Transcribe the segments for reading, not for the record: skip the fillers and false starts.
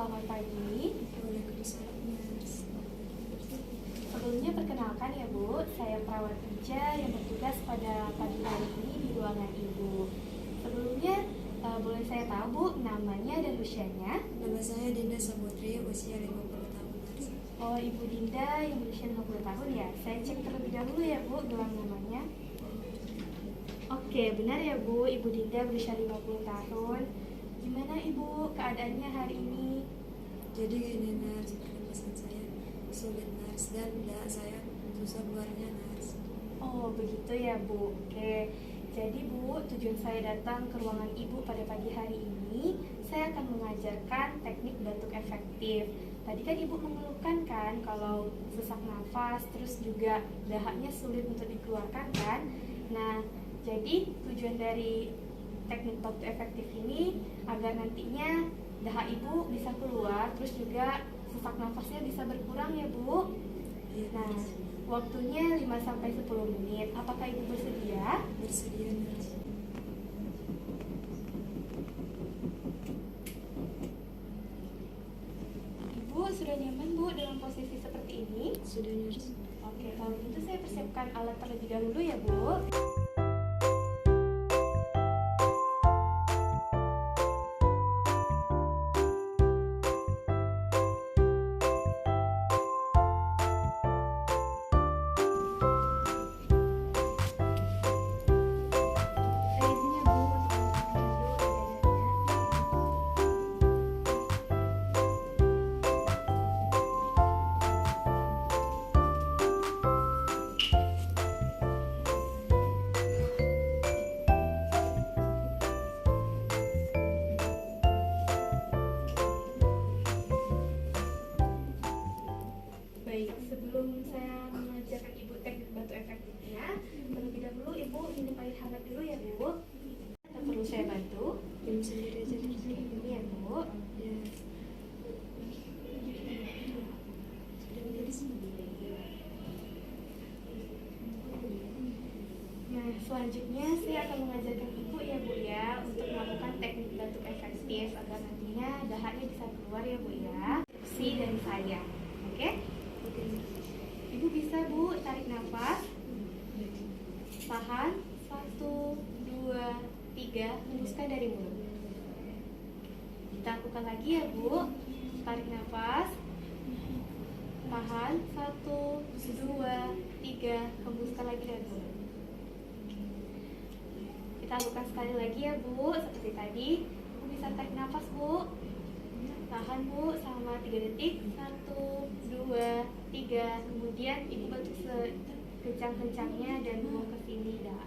selamat pagi. Waalaikumsalam, Mas. Sebelumnya perkenalkan ya Bu, saya perawat kerja yang bertugas pada pagi hari ini di ruangan Ibu. Sebelumnya boleh saya tahu Bu namanya dan usianya? Nama saya Dinda Samudri, usia 50 tahun, Mas. Oh, Ibu Dinda yang berusia 50 tahun ya. Saya cek terlebih dahulu ya Bu gelang namanya. Oke, benar ya Bu, Ibu Dinda berusia 50 tahun. Gimana Ibu keadaannya hari ini? Jadi gini, Nars, pernapasan saya sulit, Nars, dan saya susah keluarnya, Nars. Oh, begitu ya Bu. Oke. Jadi Bu, tujuan saya datang ke ruangan Ibu pada pagi hari ini, saya akan mengajarkan teknik batuk efektif. Tadi kan Ibu mengeluhkan kan kalau sesak nafas, terus juga dahaknya sulit untuk dikeluarkan kan? Nah, jadi tujuan dari teknik batuk efektif ini agar nantinya dahak Ibu bisa keluar, terus juga sesak nafasnya bisa berkurang ya Bu. Iya, Nah, Nars. waktunya 5-10 menit. Apakah Ibu bersedia? Bersedia, Nars. Ibu sudah nyaman Bu dalam posisi seperti ini? Sudah, Nars. Oke, kalau gitu saya persiapkan alat terlebih dahulu ya Bu. Saya izin ya Bu untuk meletakkan dulu dadanya. Baik, sebelum saya mengajarkan Ibu teknik batuk efektifnya, terlebih dahulu Ibu minum air hangat dulu ya Bu. Atau perlu saya bantu? Minum sendiri aja, Nars. Ini ya Bu. Ya. Sudah, Nars. Nah, selanjutnya saya akan mengajarkan Ibu ya Bu ya untuk melakukan teknik batuk efektif agar nantinya dahaknya bisa keluar ya Bu ya. Instruksi dari saya. Oke? Oke, Nars. Ibu bisa Bu tarik nafas. Tahan 1, 2, 3, hembuskan dari mulut. Kita lakukan lagi ya Bu. Tarik nafas. Tahan 1, 2, 3, hembuskan lagi dari mulut. Kita lakukan sekali lagi ya Bu, seperti tadi. Ibu bisa tarik nafas Bu. Tahan Bu selama 3 detik. 1, 2, 3. Kemudian Ibu batuk sekencang-kencangnya dan buang ke sini dah.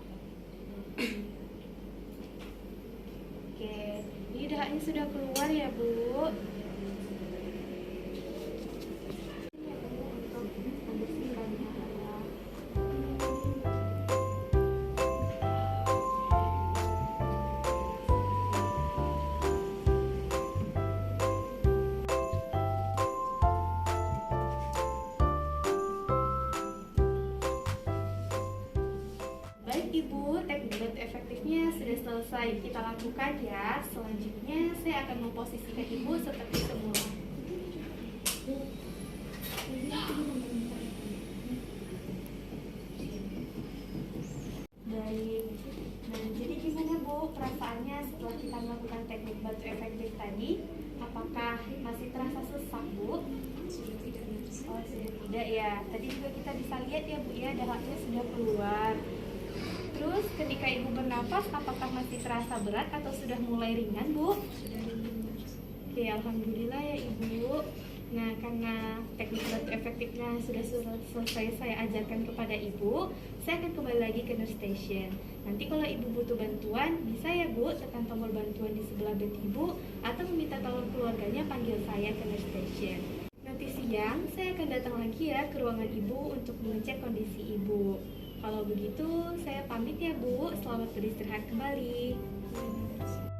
Oke, ini dahaknya sudah keluar ya Bu. Ini ya Bu untuk membersihkan dahak. Baik Ibu, teknik batuk efektifnya sudah selesai kita lakukan ya. Selanjutnya saya akan memposisikan Ibu seperti semula. Baik. Nah, jadi gimana Bu perasaannya setelah kita melakukan teknik batuk efektif tadi? Apakah masih terasa sesak Bu? Sudah tidak, Nars. Oh, sudah tidak ya. Tadi juga kita bisa lihat ya Bu ya, dahaknya sudah keluar. Terus ketika Ibu bernafas, apakah masih terasa berat atau sudah mulai ringan Bu? Sudah ringan, Nars. Oke, alhamdulillah ya Ibu. Nah, karena teknik batuk efektifnya sudah selesai saya ajarkan kepada Ibu, saya akan kembali lagi ke nurse station. Nanti kalau Ibu butuh bantuan, bisa ya Bu tekan tombol bantuan di sebelah bed Ibu atau meminta tolong keluarganya panggil saya ke nurse station. Nanti siang, saya akan datang lagi ya ke ruangan Ibu untuk mengecek kondisi Ibu. Kalau begitu, saya pamit ya Bu. Selamat beristirahat kembali. Ya, Nars.